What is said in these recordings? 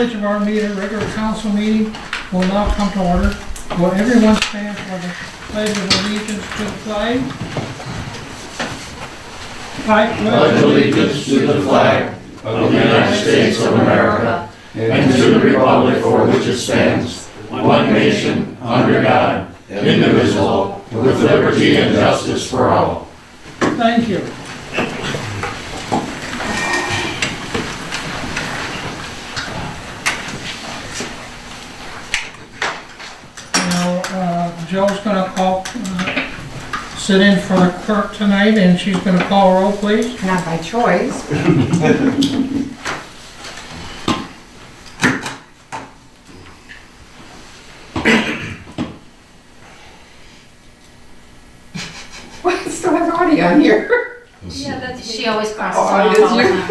Village of Armada regular council meeting will now come to order. Will everyone stand for the pledge of allegiance to the flag? I pledge allegiance to the flag of the United States of America and to the republic for which it stands, one nation, under God, indivisible, with liberty and justice for all. Thank you. Now, Joe's going to sit in for the clerk tonight, and she's going to call roll, please. Not by choice. Well, I still have audio on here. Yeah, that's, she always crosses Oh, off it all the is time.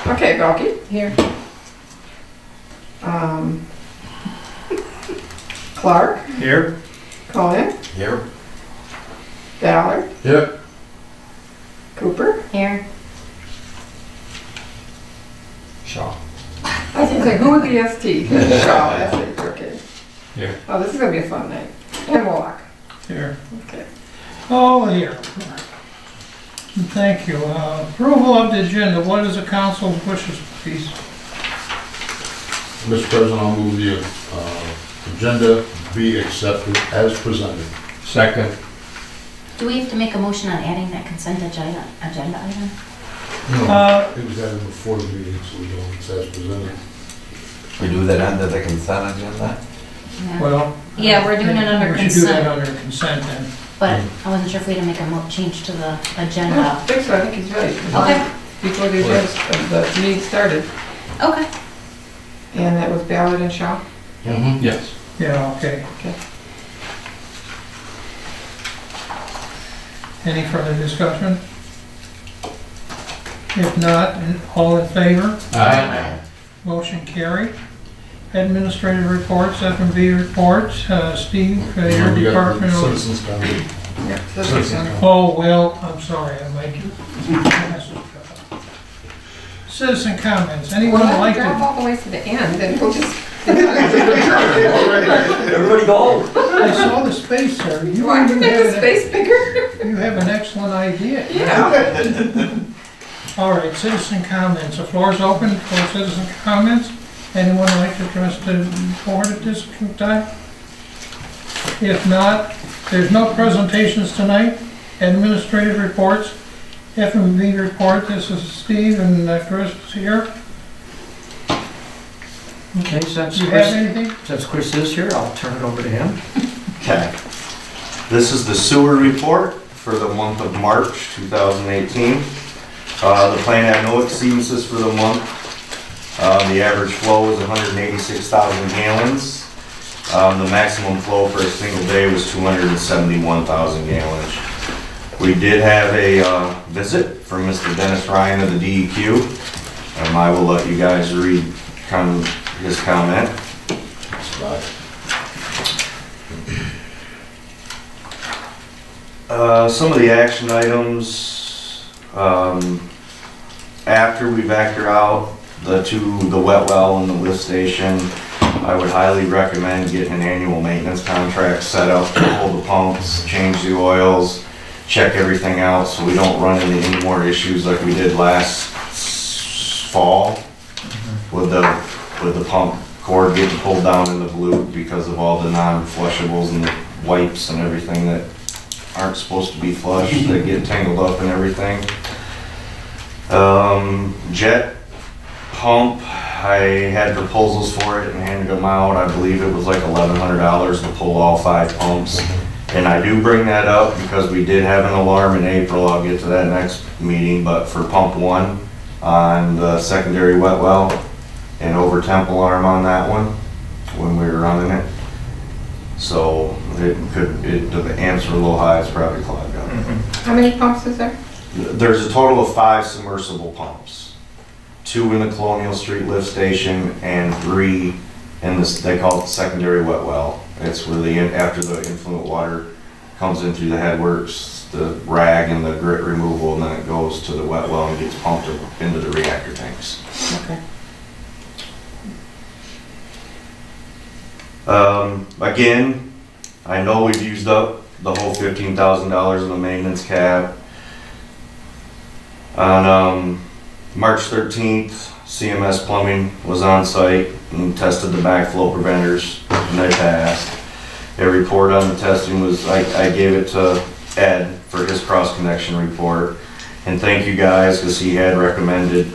you. Okay, Belky. Here. Clark. Here. Cohen. Here. Ballard. Yep. Cooper. Here. Shaw. I was going to say, who would be ST? Shaw, ST, okay. Here. Oh, this is going to be a fun night. And Warlock. Here. Okay. Oh, here. Thank you. Approval of the agenda. What is the council's wishes, please? Mr. President, I'll move the agenda be accepted as presented. Second. Do we have to make a motion on adding that consent agenda item? No, it was added before the meeting, so we don't, it's as presented. We do that under the consent agenda? Yeah. Well. Yeah, we're doing it under We should do that consent, under consent then. but I wasn't sure if we had to make a change to the I agenda. don't think so, I think he's right. Okay. Before the meeting started, Okay. and that was Ballard and Shaw. Mm-hmm. Yes. Yeah, okay. Okay. Any further discussion? If not, all in favor? Aye. Motion carried. Administrative reports, F&B reports. Steve, your We got the department. Citizens comment. Yep. Citizens Center. Oh, well, I'm sorry, I might. Citizen comments. Anyone Well, like drive to? all the way to the end, and we'll just. Everybody go! I saw the space there. You Why can you make the have space bigger? you have an excellent idea. Yeah. All right, citizen comments. The floor is open for citizen comments. Anyone like to address the board at this time? If not, there's no presentations tonight. Administrative reports, F&B report. This is Steve and Chris is here. Okay, since Do you have Chris, anything? since Chris is here, I'll turn it over to him. Okay. This is the sewer report for the month of March 2018. The plan had no exceedances for the month. The average flow was 186,000 gallons. The maximum flow for a single day was 271,000 gallons. We did have a visit from Mr. Dennis Ryan of the DEQ. I will let you guys read his comment. Some of the action items, after we vector out the wet well and the lift station, I would highly recommend getting an annual maintenance contract set up to hold the pumps, change the oils, check everything out so we don't run into any more issues like we did last fall with the pump cord getting pulled down in the volute because of all the non-flushables and the wipes and everything that aren't supposed to be flushed that get tangled up and everything. Jet pump, I had proposals for it and handed them out. I believe it was like $1,100 to pull all 5 pumps. And I do bring that up because we did have an alarm in April. I'll get to that next meeting, but for pump 1 on the secondary wet well, an over temp alarm on that one when we were running it. So the amps were a little high, it's probably clogged up. How many pumps is there? There's a total of 5 submersible pumps. 2 in the Colonial Street lift station and 3 in this, they call it the secondary wet well. It's where after the influent water comes in through the headworks, the rag and the grit removal, and then it goes to the wet well and gets pumped into the reactor tanks. Okay. Again, I know we've used up the whole $15,000 of the maintenance cap. On March 13th, CMS Plumbing was on site and tested the backflow preventers, and they passed. A report on the testing was, I gave it to Ed for his cross-connection report. And thank you guys, because he had recommended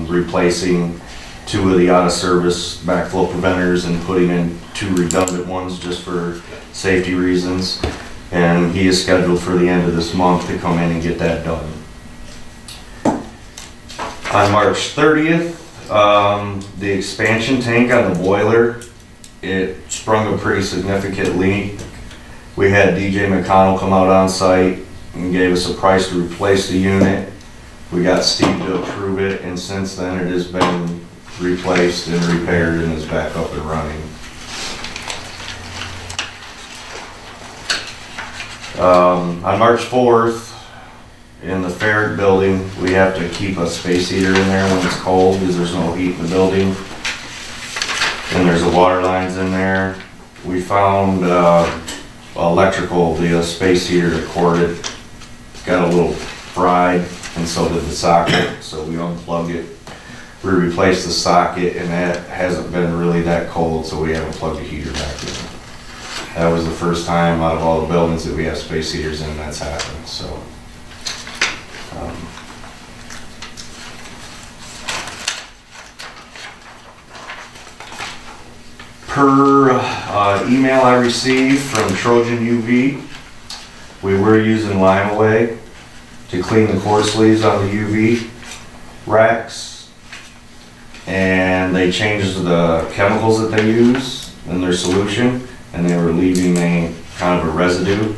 replacing 2 of the out-of-service backflow preventers and putting in 2 redundant ones just for safety reasons. And he is scheduled for the end of this month to come in and get that done. On March 30th, the expansion tank on the boiler, it sprung a pretty significant leak. We had DJ McConnell come out on site and gave us a price to replace the unit. We got Steve to approve it, and since then it has been replaced and repaired and is back up and running. On March 4th, in the Ferric building, we have to keep a space heater in there when it's cold because there's no heat in the building. And there's the water lines in there. We found electrical, the space heater that corded got a little fried, and so did the socket, so we unplugged it. We replaced the socket, and that hasn't been really that cold, so we haven't plugged the heater back in. That was the first time out of all the buildings that we have space heaters in that's happened, so. Per email I received from Trojan UV, we were using Lime Away to clean the core sleeves on the UV racks, and they changed the chemicals that they use in their solution, and they were leaving a kind of a residue.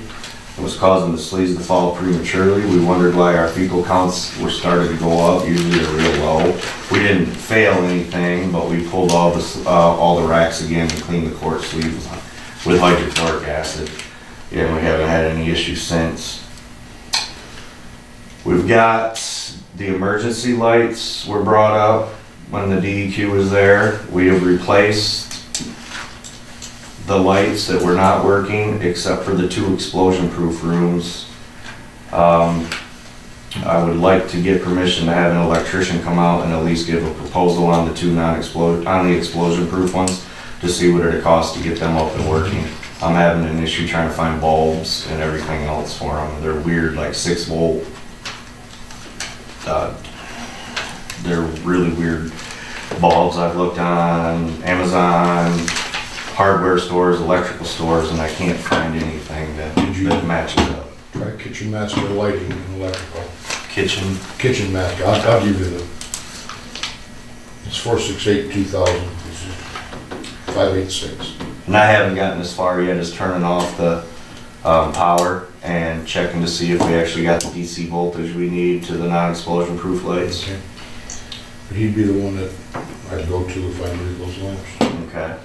It was causing the sleeves to fall prematurely. We wondered why our fecal counts were starting to go up. Usually they're real low. We didn't fail anything, but we pulled all the racks again and cleaned the core sleeves with hydrochloric acid. And we haven't had any issues since. We've got the emergency lights were brought up when the DEQ was there. We have replaced the lights that were not working except for the 2 explosion-proof rooms. I would like to get permission to have an electrician come out and at least give a proposal on the 2 explosion-proof ones to see what it costs to get them up and working. I'm having an issue trying to find bulbs and everything else for them. They're weird, like 6-volt. They're really weird bulbs. I've looked on Amazon, hardware stores, electrical stores, and I can't find anything that matches up. Try Kitchen Master Lighting and Electrical. Kitchen Master, I'll give you the, it's 468-2000, 586. And I haven't gotten as far yet as turning off the power and checking to see if we actually got the DC voltage we need to the non-explosion proof lights. Okay. But he'd be the one that I'd go to if I needed those lamps. Okay.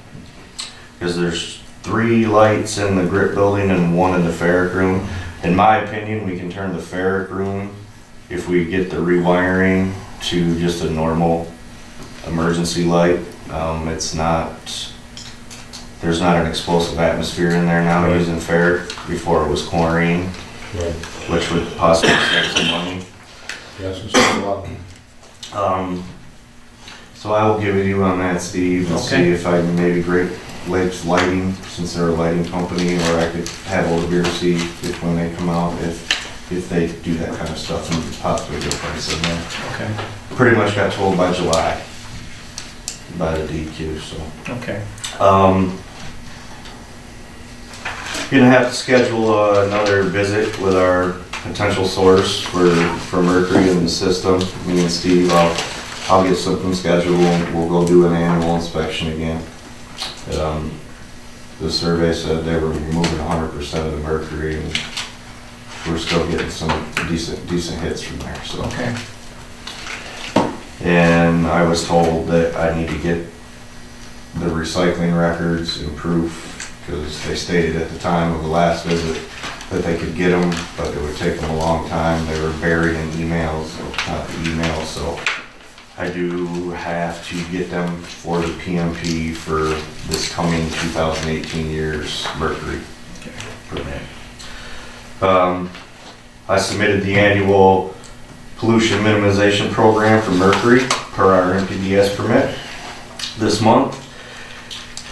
Because there's 3 lights in the grit building and 1 in the ferric room. In my opinion, we can turn the ferric room, if we get the rewiring to just a normal emergency light. It's not, there's not an explosive atmosphere in there now using ferric. Before it was chlorine, Right. which would possibly save some money. Yes, it's a lot. So I will give it you on that, Steve, and see if I can maybe Great Lakes Lighting, since they're a lighting company, or I could have Old Beer see if when they come out, if they do that kind of stuff and possibly get a price in there. Okay. Pretty much got told by July, by the DQ, so. Okay. Gonna have to schedule another visit with our potential source for mercury in the system. Me and Steve, I'll get something scheduled, we'll go do an annual inspection again. The survey said they were removing 100% of the mercury, and we're still getting some decent hits from there, so. Okay. And I was told that I need to get the recycling records and proof, because they stated at the time of the last visit that they could get them, but it would take them a long time. They were buried in emails, so I do have to get them for the PMP for this coming 2018 year's Mercury permit. I submitted the annual pollution minimization program for Mercury per our NPDS permit this month.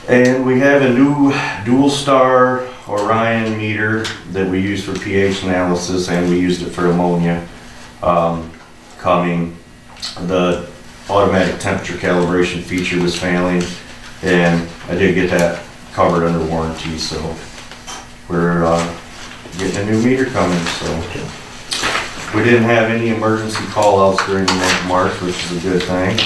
And we have a new dual star Orion meter that we use for pH analysis, and we used it for ammonia coming. The automatic temperature calibration feature was failing, and I did get that covered under warranty, so we're getting a new meter coming. So we didn't have any emergency call-outs during the month of March, which is a good thing.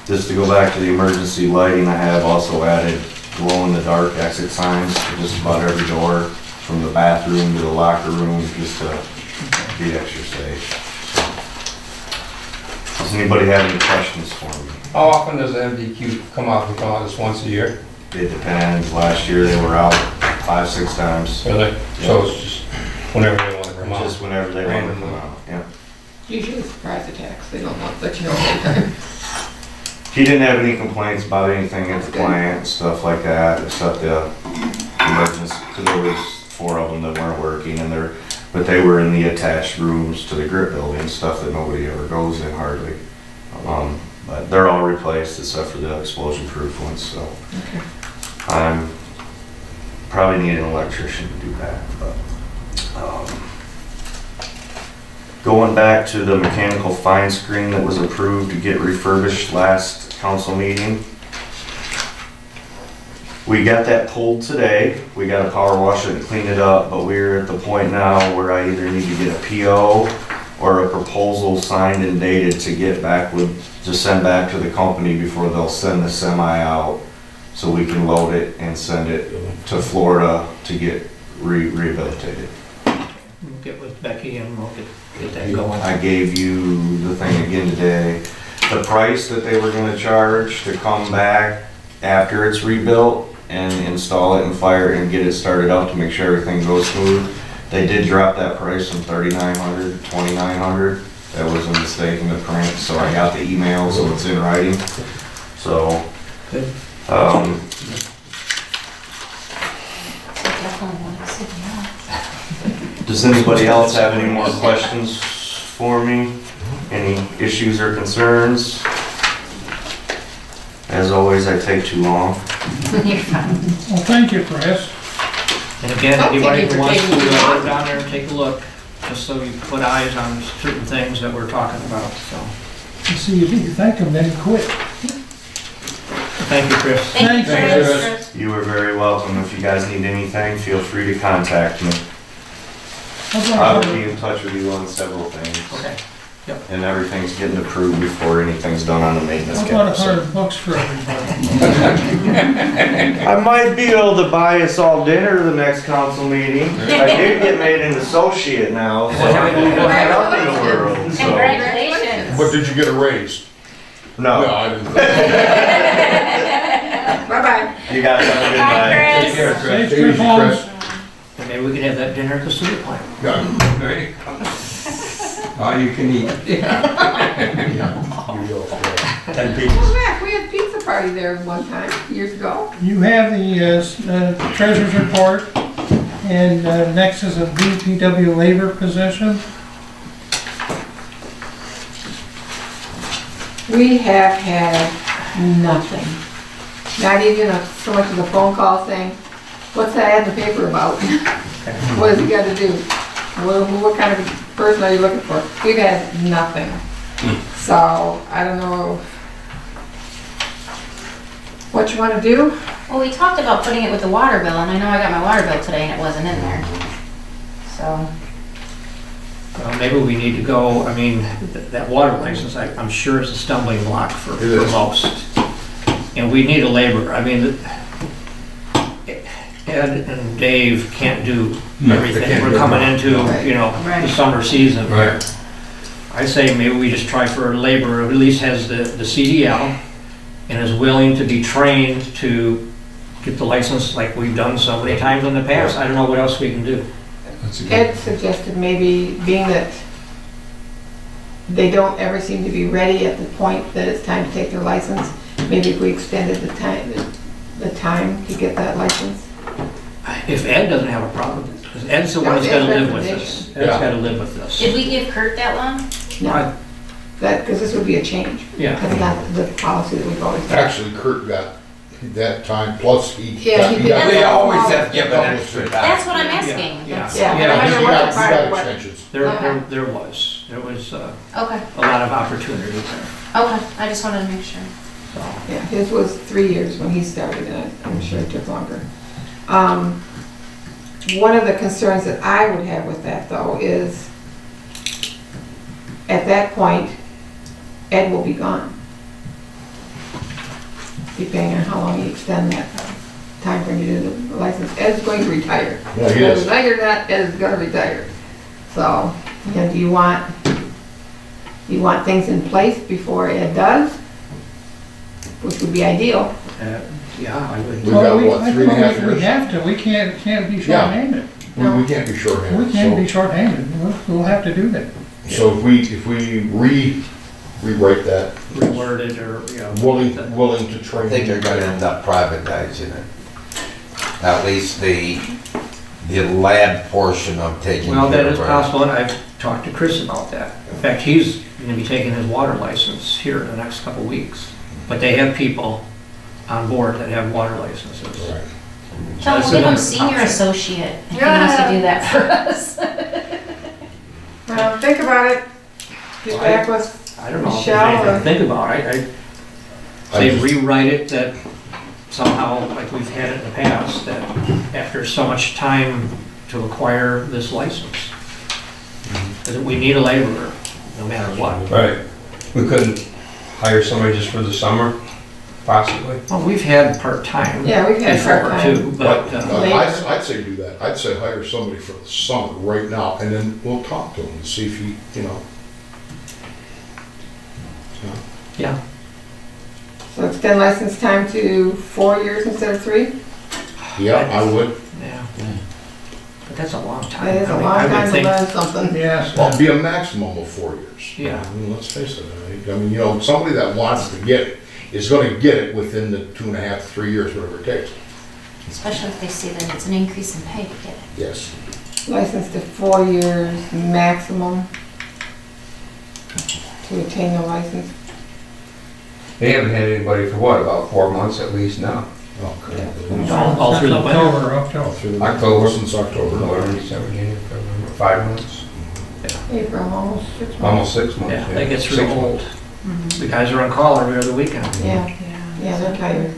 Just to go back to the emergency lighting, I have also added glow-in-the-dark exit signs to just about every door, from the bathroom to the locker room, just to be extra safe. Does anybody have any questions for me? How often does the MDQ come out? They come out just once a year? It depends. Last year they were out 5-6 times. Really? So it's just whenever they want to come out? Just whenever they want to come out, yeah. Usually surprise attacks, they don't want to let you know every time. He didn't have any complaints about anything at the plant, stuff like that, except the emergency, because there was 4 of them that weren't working, and but they were in the attached rooms to the grip building, stuff that nobody ever goes in hardly. But they're all replaced except for the explosion-proof ones, so. Okay. I'm probably need an electrician to do that, but. Going back to the mechanical fine screen that was approved to get refurbished last council meeting. We got that pulled today. We got to power wash it and clean it up, but we're at the point now where I either need to get a PO or a proposal signed and dated to get back to send back to the company before they'll send the semi out, so we can load it and send it to Florida to get rehabilitated. We'll get with Becky and we'll get that going. I gave you the thing again today. The price that they were gonna charge to come back after it's rebuilt and install it and fire it and get it started up to make sure everything goes smooth, they did drop that price from $3,900 to $2,900. That was a mistake in the print, so I got the email, so it's in writing. So, Good. So definitely want to sit down. does anybody else have any more questions for me? Any issues or concerns? As always, I take too long. You're fine. Well, thank you, Chris. And again, Okay, anybody for who wants to taking too long. go down there and take a look, just so you put eyes on certain things that we're talking about, so. You see, you thank them, then quit. Thank you, Chris. Thank you, Thanks, Chris. You are very welcome. If you guys need anything, feel free to contact me. I will be in touch with you on several things. Okay. And everything's getting approved before anything's done on the maintenance I've got schedule. $100 for everybody. I might be able to buy us all dinner the next council meeting. I did get made an associate now, so I'm moving up in the world, so. Congratulations. But did you get a raise? No, I didn't. Bye-bye. you guys have a good Bye, night. Chris. Take care, Chris. Safe Take it trip easy, home. Chris. And maybe we can have that dinner at the sewer plant. Yeah. There you go. All you can eat. 10 pieces. Well, Mac, we had a pizza party there one time, years ago. You have the treasurer's report, and next is a BPW labor position. We have had nothing. Not even so much as a phone call saying, what's that ad in the paper about? What has he got to do? What kind of person are you looking for? We've had nothing. So, I don't know what you want to do. Well, we talked about putting it with the water bill, and I know I got my water bill today and it wasn't in there. So, Well, maybe we need to go, I mean, that water license, I'm sure is a stumbling block for is. most. And we need a laborer. I mean, Ed and Dave can't do No, they everything. can't We're do it. coming into, Right. you know, the Right. summer season. Right. I say maybe we just try for a laborer who at least has the CDL and is willing to be trained to get the license like we've done so many times in the past. I don't know what else we can do. That's a good. Ed suggested maybe, being that they don't ever seem to be ready at the point that it's time to take their license, maybe if we extended the time to get that license. If Ed doesn't have a problem, because Ed's the one that's gotta live with this. Ed's Yeah. gotta live with this. Did we give Kurt that long? No, because this would be a change. Yeah. That's not the policy that we've always had. Actually, Kurt got that time, plus he. Yeah, he did. We always have given extra time. That's what I'm asking. Yeah. That's- Yeah. Yeah, I He don't know what got the part- what- extensions. There Okay. was Okay, a lot of opportunity there, okay, I just wanted to make sure. so. Yeah, his was 3 years when he started, and I'm sure it took longer. One of the concerns that I would have with that, though, is at that point, Ed will be gone. Depending on how long you extend that time frame to do the license. Ed's going to retire. Yeah, he Whether is. you like it or not, Ed is gonna retire. So, you know, do you want things in place before Ed does? Which would be ideal. Yeah, I would. We've got, what, I 3.5 think we years? have to, we can't be short-handed. We can't be short-handed. We can't be So- short-handed, we'll have to do that. So if we rewrite that, Reword it or, you know. willing to train. I think they're gonna end up privatizing it. At least the lab portion of taking care Well, of that it. is possible, and I've talked to Chris about that. In fact, he's gonna be taking his water license here in the next couple of weeks. But they have people on board that have water licenses. Right. Tell him That's we'll give him another senior option. associate, if he wants to do that for us. Well, think about it. Get back with, I don't know if there's Michelle, anything or- to think about. I I say just- rewrite it that somehow, like we've had it in the past, that after so much time to acquire this license, that we need a laborer, no matter what. Right. We couldn't hire somebody just for the summer, possibly? Well, we've had part-time yeah, we've had before part-time. too, but, I'd say do that. I'd say hire somebody for the summer right now, and then we'll talk to him and see if he, you know. yeah. So extend license time to 4 years instead of 3? Yeah, I would. Yeah. But that's a long time. That is I a mean, long I would time to think- learn something. Yes. Well, it'd be a maximum of 4 years. Yeah. I mean, let's face it. I mean, you know, somebody that wants to get it is gonna get it within the 2.5, 3 years, whatever it takes. Especially if they see that it's an increase in pay to get it. Yes. License to 4 years maximum to attain the license. They haven't had anybody for what, about 4 months at least now? Okay. All through the winter. October. October. Since October. November, December, January, February, 5 months, April, almost 6 months. almost 6 months. Yeah, they get 6 real months. old. The guys are on call every other weekend. Yeah, yeah, they're tired.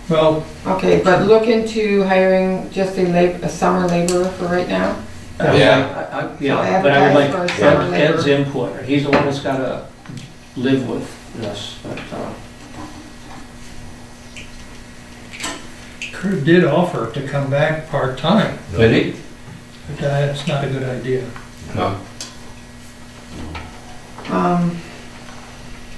Well, Okay, but look into hiring just a summer laborer for right now. Yeah. Yeah, but I would like So advertise for a summer Ed's laborer. input. He's the one that's gotta live with this, but, Kurt did offer to come back part-time, Did he? but that's not a good idea. No. Um,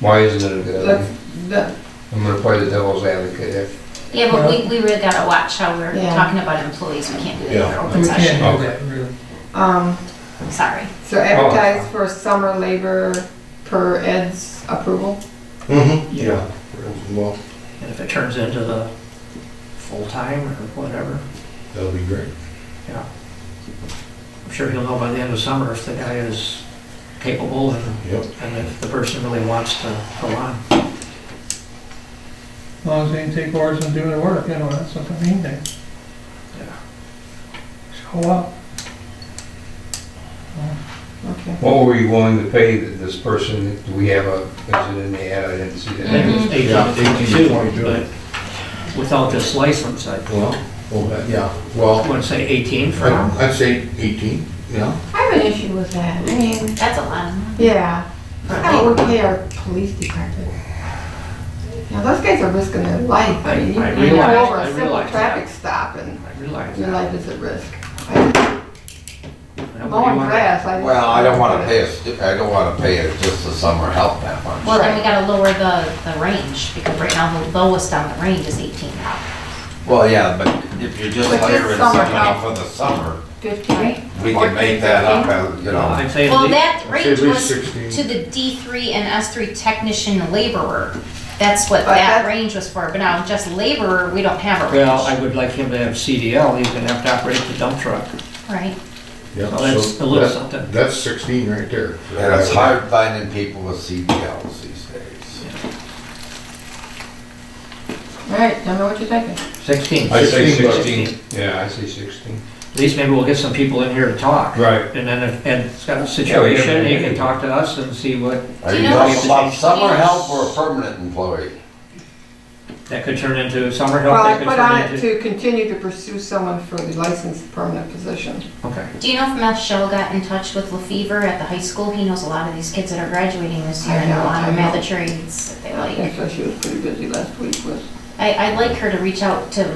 Why isn't it a good let's, idea? the- I'm gonna play the devil's advocate here. Yeah, but we really gotta watch how we're Yeah. talking about employees, we can't do that in Yeah. our open We session. can't do that, really. Sorry. so advertise for summer labor per Ed's approval. Mm-hmm. Yeah. Well, and if it turns into the full-time or whatever, that'll be great. I'm sure he'll know by the end of summer if the guy is capable Yep. and if the person really wants to go on. As long as they can take orders and do the work, you know, that's not the main thing. Yeah. Show up. Okay. What were you willing to pay this person? Do we have a, is it in the ad? I didn't see I that. think it's 18 Yeah, to 18 to 22, 22. but without this license, I Well, yeah, well, want to say 18 for now. I'd say 18, yeah. I have an issue with that. I mean, That's a lot of money. yeah, that's how we pay our police department. Now, those guys are risking their life. I mean, you I pull realize- over I a simple realize traffic stop and I realize your that. life is at risk. I- Mowing grass, I. Well, I don't wanna pay I don't wanna pay it just the summer help that much. Well, then we gotta lower the range, because right now the lowest on the range is 18. Well, yeah, but if you're just But just hiring summer somebody help. for the summer, 15. we can make that up, you know. I'd say Well, at that Say range at least was 16. to the D3 and S3 technician laborer. That's what But that that's- range was for, but now just laborer, we don't have a well, I range, would like him to have CDL, he's gonna have to operate the dump truck. right? Yeah, Well, that's so a little that- something. That's 16 right there. And it's hard finding people with CDLs these days. All right, tell me what you're thinking. 16. I say 16 bucks. 16, yeah, I say 16. At least maybe we'll get some people in here to talk. Right. And then if Ed's got a situation, he can talk to us and see what, Are Do you you know- talking about summer help or a permanent employee? that could turn into summer help, Well, that I could put on turn it into. to continue to pursue someone for the licensed permanent position. Okay. Do you know if Michelle got in touch with LaFever at the high school? He knows a lot of these kids that are graduating this year I and a know, lot I of them have know. the trades that they I like. think so, she was pretty busy last week with. I'd like her to reach out to,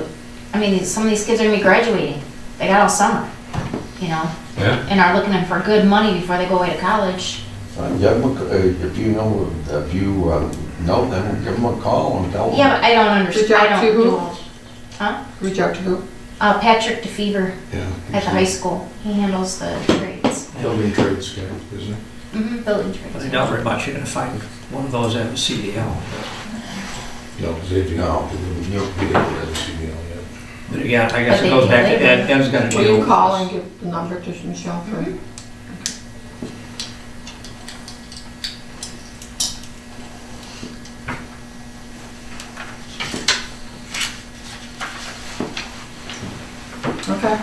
I mean, some of these kids are gonna be graduating. They got all summer, you know, Yeah. and are looking for good money before they go away to college. Give them if you know, if you know them, give them a call and tell them. Yeah, but I don't understand, Reach out I don't to who? do, huh? Reach out to who? Patrick DeFever Yeah. at the high school. He handles the trades. Building trades guy, isn't it? Building But I trades. doubt very much you're gonna find one of those at a CDL. No, because they do. No. You don't get it as a CDL yet. But again, I guess But it they goes do back to labor. Ed, Ed's gotta deal with Will you call this. and give the number to Michelle for? Mhm. Okay.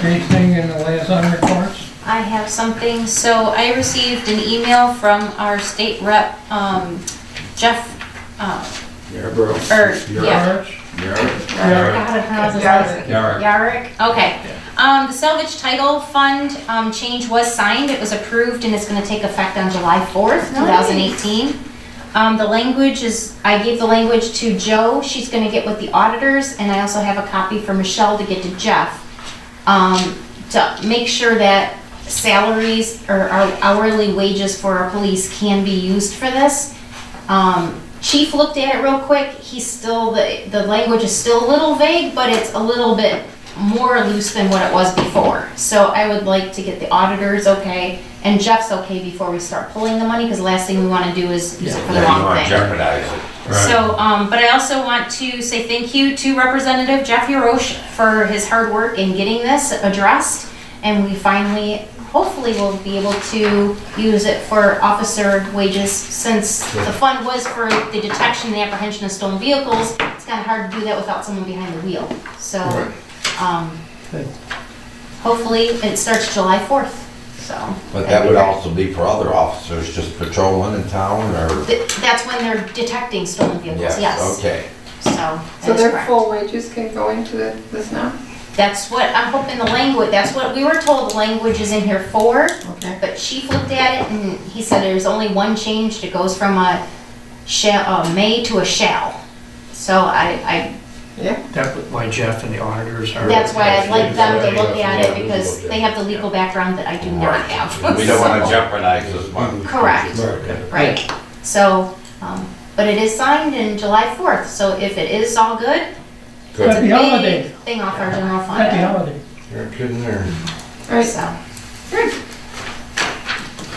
Anything in the liaison reports? I have something, so I received an email from our state rep, Jeff, Yeah, bro. yeah. George? Yeah. I forgot how to pronounce his last name. Yarrick. Yarrick, okay. The salvage title fund, change was signed, it was approved, and it's gonna take effect on July 4th, 2018. The language is, I gave the language to Joe, she's gonna get with the auditors, and I also have a copy for Michelle to get to Jeff. To make sure that salaries or our hourly wages for our police can be used for this. Chief looked at it real quick, he's still, the language is still a little vague, but it's a little bit more loose than what it was before. So I would like to get the auditors okay, and Jeff's okay before we start pulling the money, because the last thing we wanna do is use it for the Yeah, you wrong wanna thing. jeopardize it. Right. So, but I also want to say thank you to Representative Jeff Yarosh for his hard work in getting this addressed. And we finally, hopefully will be able to use it for officer wages, since the fund was for the detection and apprehension of stolen vehicles. It's kind of hard to do that without someone behind the wheel. So, Good. hopefully it starts July 4th, so. But that would also be for other officers just patrolling in town or? That's when they're detecting stolen vehicles, yes. Okay. So, So that is their correct. full wages can go into this now? That's what I'm hoping the language, that's what we were told the language is in here for, Okay. but Chief looked at it and he said there's only one change, it goes from a shall, a may to a shall. So Yeah, That's why Jeff and the auditors are. that's why I'd like them to look Yeah, at it, yeah, because yeah. they have the legal background that I do not have. We don't wanna So- jeopardize this money. Correct, right. So, but it is signed in July 4th, so if it is all good, it's a Happy holiday. big thing off our general Happy fund. holiday. You're kidding there. all right, So,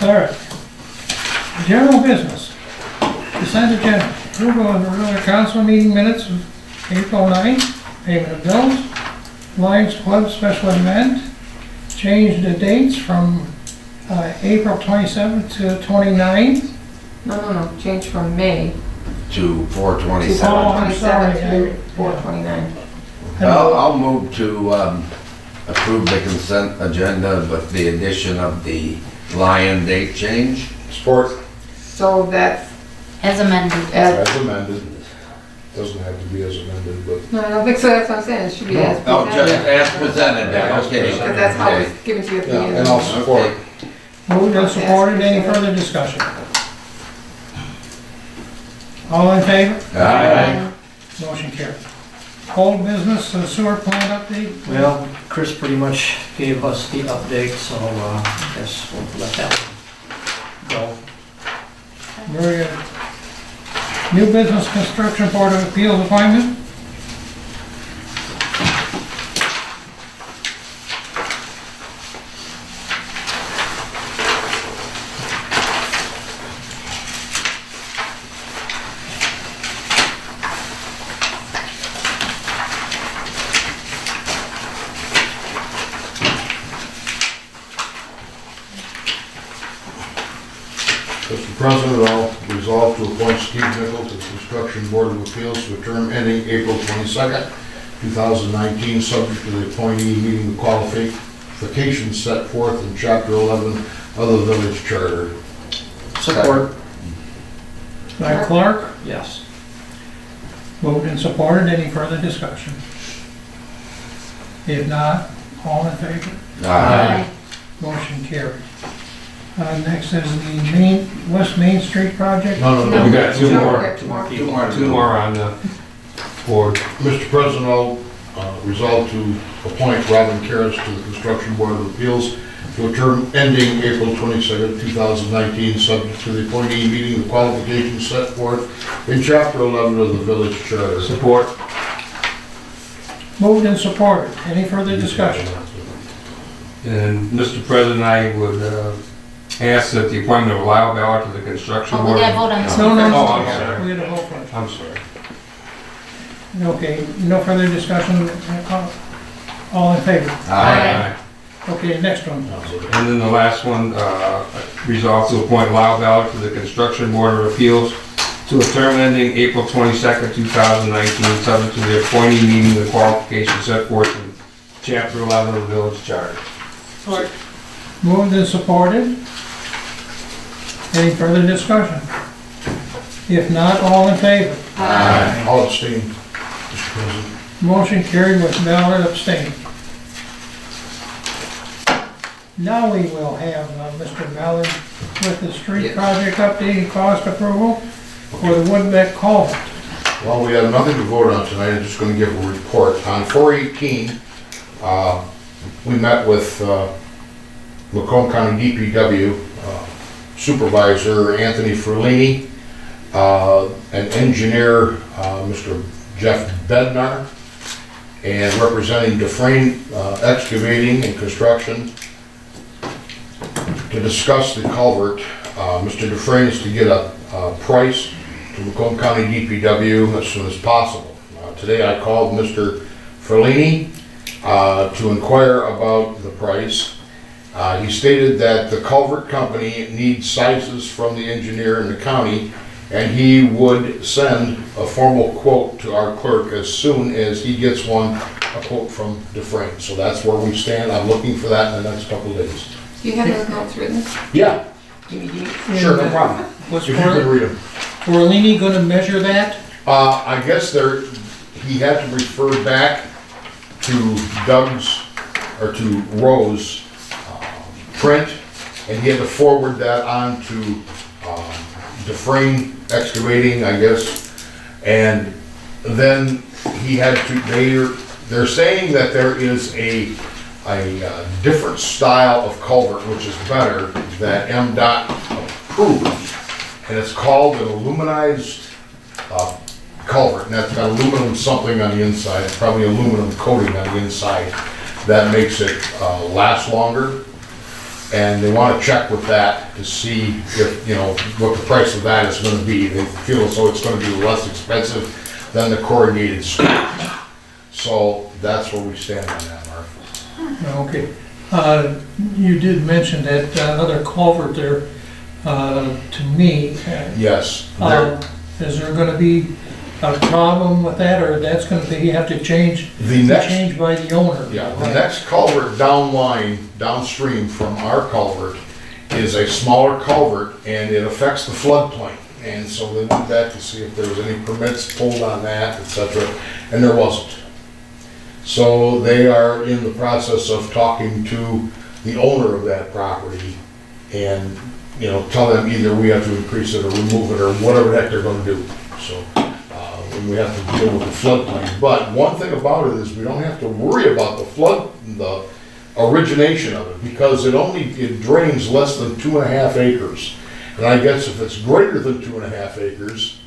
All right. General business. Consent agenda. Approval of the regular council meeting minutes of April 9th. Payment of bills. Lions Club special event. Change the dates from April 27th to 29th. no, change from May To to 427. Oh, I'm sorry. 4/27 to 4/29. I'll move to approve the consent agenda with the addition of the Lion date change. Sport So that's, as amended. as, as amended. Doesn't have to be as amended, but no, I don't think so, that's what I'm saying, it should be as Oh, just presented. as presented, then, okay. Because that's how Okay. it's given to you at the yeah, end. and I'll support. Moved and supported. Any further discussion? All in favor? Aye. Motion carried. Old business, sewer plant update? Well, Chris pretty much gave us the update, so I guess we'll let that one go. Very good. New business construction board of appeals appointment? Mr. President, I'll resolve to appoint Steve Nichol to the Construction Board of Appeals to a term ending April 22nd, 2019, subject to the appointee meeting the qualifications set forth in Chapter 11 of the Village Charter. Support, By Clark, yes. moved and supported. Any further discussion? If not, all in favor? Aye. Motion carried. Next is the West Main Street project. No. We got two more. Two more people. Two more on the board. Mr. President, I'll resolve to appoint Robin Karas to the Construction Board of Appeals to a term ending April 22nd, 2019, subject to the appointee meeting the qualifications set forth in Chapter 11 of the Village Charter. Support. Moved and supported. Any further discussion? And Mr. President, I would ask that the appointment of Lyle Ballard to the construction Oh, we board. gotta vote on this No, one no, first. Oh, I'm sorry. we had a vote for it. I'm sorry. Okay, no further discussion. All in favor? Aye. Okay, next one. And then the last one, resolve to appoint Lyle Ballard to the construction board of appeals to a term ending April 22nd, 2019, subject to the appointee meeting the qualifications set forth in Chapter 11 of the Village Charter. Moved and supported. Any further discussion? If not, all in favor? I'll abstain, Mr. President. Motion carried with Ballard abstaining. Now we will have Mr. Ballard with the street project updating cost approval for the Woodbeck culvert. Well, we have nothing to vote on tonight, I'm just gonna give a report. On 4/18, we met with Macomb County DPW Supervisor Anthony Ferlini, an engineer, Mr. Jeff Bednar, and representing Dufresne Excavating and Construction to discuss the culvert. Mr. Dufresne is to get a price to Macomb County DPW as soon as possible. Today I called Mr. Ferlini to inquire about the price. He stated that the culvert company needs sizes from the engineer in the county, and he would send a formal quote to our clerk as soon as he gets one, a quote from Dufresne. So that's where we stand. I'm looking for that in the next couple of days. Do you have those notes written? Yeah, Give me. sure, no problem. Was If you could read them. Forlini gonna measure that? I guess he had to refer back to Doug's, or to Rose's print, and he had to forward that on to Dufresne Excavating, I guess. And then he had to, they're saying that there is a different style of culvert, which is better, that MDOT approved. And it's called an aluminized culvert, and that's got aluminum something on the inside, probably aluminum coating on the inside, that makes it last longer. And they want to check with that to see if, what the price of that is going to be. They feel as though it's going to be less expensive than the corrugated steel. So that's where we stand on that, Mark. Okay. You did mention that other culvert there, to me. Yes. Is there gonna be a problem with that, or that's gonna be, you have to change, The next, changed by the owner? yeah, the next culvert downstream from our culvert is a smaller culvert, and it affects the floodplain. And so they went back to see if there was any permits pulled on that, etc., and there wasn't. So they are in the process of talking to the owner of that property and, tell them either we have to increase it or remove it or whatever the heck they're gonna do. So, and we have to deal with the floodplain. But one thing about it is we don't have to worry about the origination of it, because it drains less than 2.5 acres. And I guess if it's greater than 2.5 acres,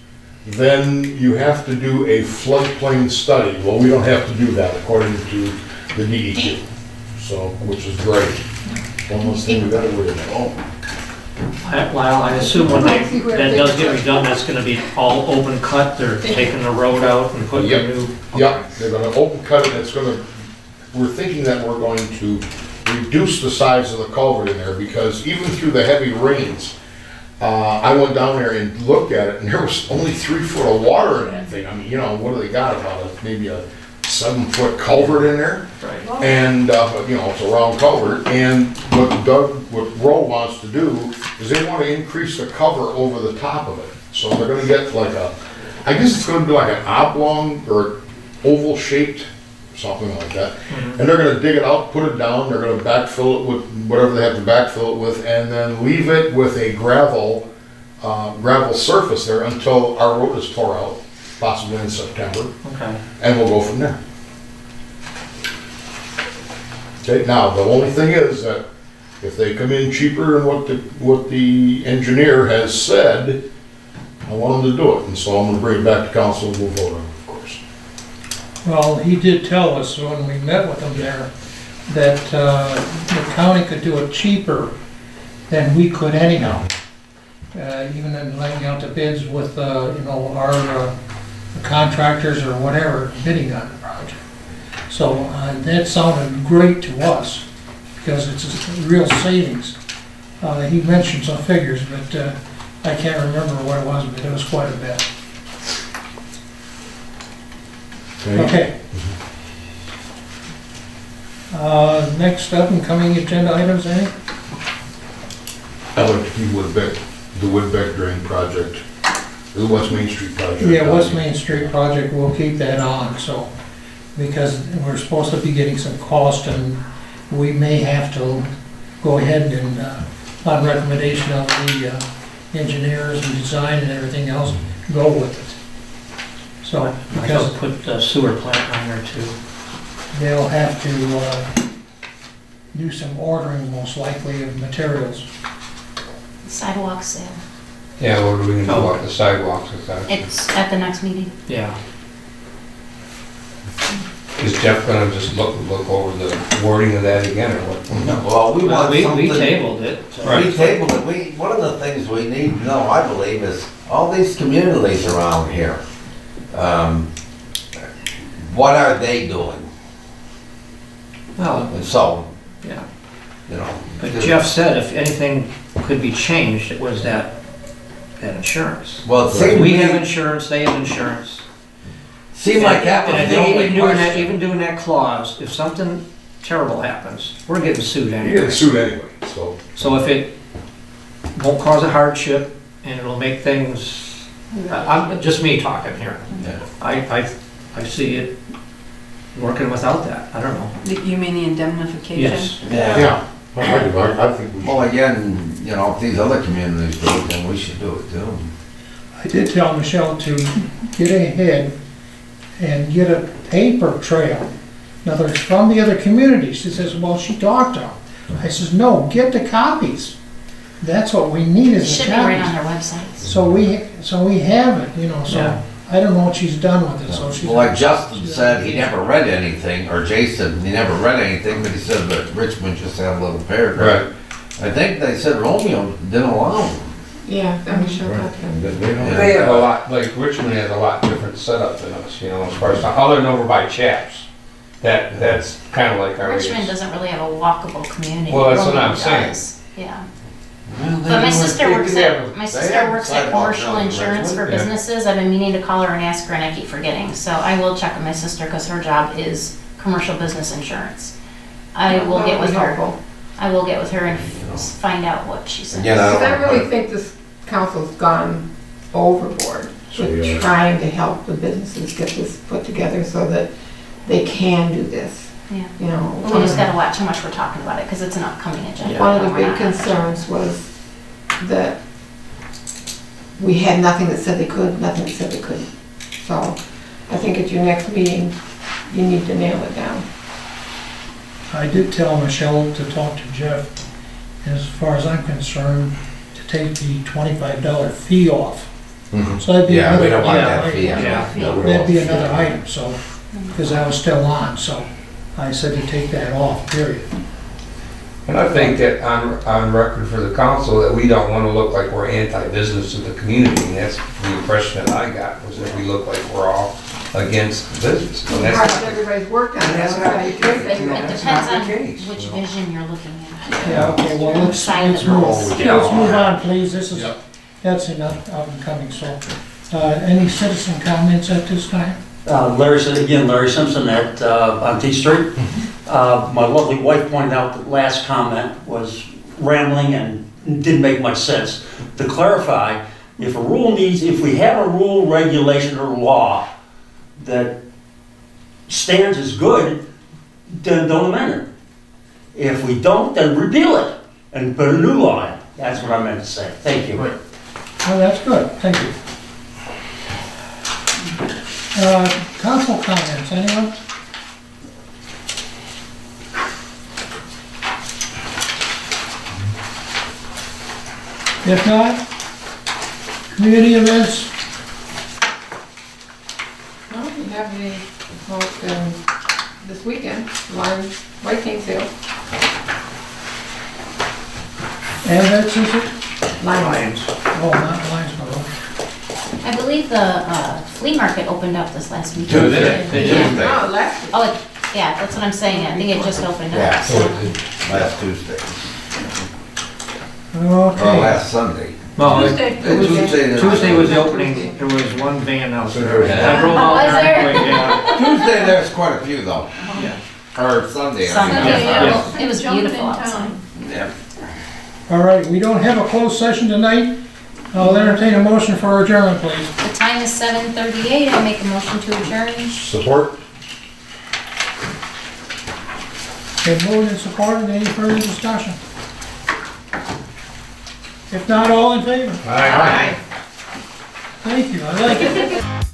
then you have to do a floodplain study. Well, we don't have to do that according to the DEQ, so, which is great. One less thing we gotta worry about. Well, I assume when that does get redone, that's gonna be all open cut, they're taking the road out and putting a new. Yep, they're gonna open cut it, we're thinking that we're going to reduce the size of the culvert in there, because even through the heavy rains, I went down there and looked at it, and there was only 3 foot of water in that thing. I mean, you know, what do they got, maybe a 7-foot culvert in there? Right. And, but, you know, it's a round culvert, and what Roe wants to do is they want to increase the cover over the top of it. So they're gonna get like I guess it's gonna be like an oblong or oval shaped, something like that. And they're gonna dig it out, put it down, they're gonna backfill it with whatever they have to backfill it with, and then leave it with a gravel surface there until our road is tore out, possibly in September. Okay. And we'll go from there. Okay, now, the only thing is that if they come in cheaper than what the engineer has said, I want them to do it, and so I'm gonna bring it back to council and we'll vote on it, of course. Well, he did tell us when we met with him there that the county could do it cheaper than we could anyhow. Even in laying out the bids with, our contractors or whatever bidding on the project. So that sounded great to us because it's a real savings. He mentioned some figures, but I can't remember what it was, but it was quite a bit. Okay. Next up and coming agenda items, any? I'd like to keep the Woodbeck Drain project, the West Main Street project. Yeah, West Main Street project, we'll keep that on, so, because we're supposed to be getting some cost and we may have to go ahead and, on recommendation of the engineers and design and everything else, go with it. So, I because thought put the sewer plant on there too. they'll have to do some ordering, most likely, of materials. Sidewalks sale. Yeah, what are we gonna do about the sidewalks and stuff? It's at the next meeting. Yeah. Is Jeff gonna just look over the wording of that again, or what? Well, we want We something. tabled it. We tabled it. One of the things we need to know, I believe, is all these communities around here. What are they doing? Well, And so, yeah. you know. But Jeff said if anything could be changed, it was that insurance. Well, it seemed We have insurance, they have insurance. seemed like that And I was the think only question. even doing that clause, if something terrible happens, we're getting sued You're anyway. getting sued anyway, so. So if it won't cause a hardship and it'll make things, I'm, just me talking here. Yeah. I see it working without that, I don't know. You mean the indemnification? Yes. Yeah. I think we Well, should. again, you know, if these other communities do it, then we should do it too. I did tell Michelle to get ahead and get a paper trail. In other words, from the other communities. She says, well, she talked to them. I says, no, get the copies. That's what we need It is should the be right on copies. their websites. So we have it, so Yeah. I don't know what she's done with it, so she's. Well, like Justin said, he never read anything, or Jason, he never read anything, but he said that Richmond just had a little paragraph. I think they said Romeo didn't allow them. Yeah, I'm sure about that. They have a lot, like Richmond has a lot different setup than us, as far as, other than over by Chaps. That's kind of like our. Richmond doesn't really have a walkable community. Well, that's what Romeo I'm saying. does, Yeah. Well, But my sister works they at, have- my they sister have works at sidewalks commercial down in insurance for Richmond. Yeah. businesses. I've been meaning to call her and ask her and I keep forgetting. So I will check with my sister because her job is commercial business insurance. I will get with her. I will get with her and find out what she says. Again, I Because I don't wanna really put- think this council's gone overboard with trying to help the businesses get this put together so that they can do this, Yeah. One We just gotta watch how much we're talking about it because it's an upcoming agenda. of the We're big not- concerns was that we had nothing that said they could, nothing that said they couldn't. So I think at your next meeting, you need to nail it down. I did tell Michelle to talk to Jeff, as far as I'm concerned, to take the $25 fee off. Mhm. So that'd be Yeah, we another, don't want that fee. Yeah. that'd be another item, so, because I was still on, so I said to take that off, period. And I think that on record for the council, that we don't want to look like we're anti-business in the community. And that's the impression that I got, was that we look like we're all against business. And How that's, everybody's worked on it. that's not the case. It That's depends not the on case. which vision you're looking at. Yeah, okay, well, let's Side of move, the let's move on, please, this is, Yep. that's enough up and coming, so. Any citizen comments at this time? Larry Simpson at on T Street. My lovely wife pointed out that last comment was rambling and didn't make much sense. To clarify, if we have a rule, regulation, or law that stands as good, then don't amend it. If we don't, then repeal it and put a new law in. That's what I meant to say. Thank you. Oh, that's good, thank you. Council comments, anyone? If not, community events, Well, you have this weekend, White King sale. and that's, is it? Lions. Oh, not Lionsboro. I believe the flea market opened up this last weekend. Tuesday. Yeah. Oh, last week. Oh, yeah, that's what I'm saying, I think it just opened up. Yeah, so- last Tuesday, or Okay, last Sunday. Well, Tuesday was the opening, there was one van out there. Yeah. I drove out Was there. there? Yeah. Tuesday, there's quite a few though. Yeah. Or Sunday. I Sunday, mean. yeah. It was beautiful outside. Yeah. all right, we don't have a closed session tonight. I'll entertain a motion for adjournment, please. The time is 7:38, I make a motion to adjourn. Support? Been moved and supported, any further discussion? If not, all in favor? Aye. Thank you, I like it.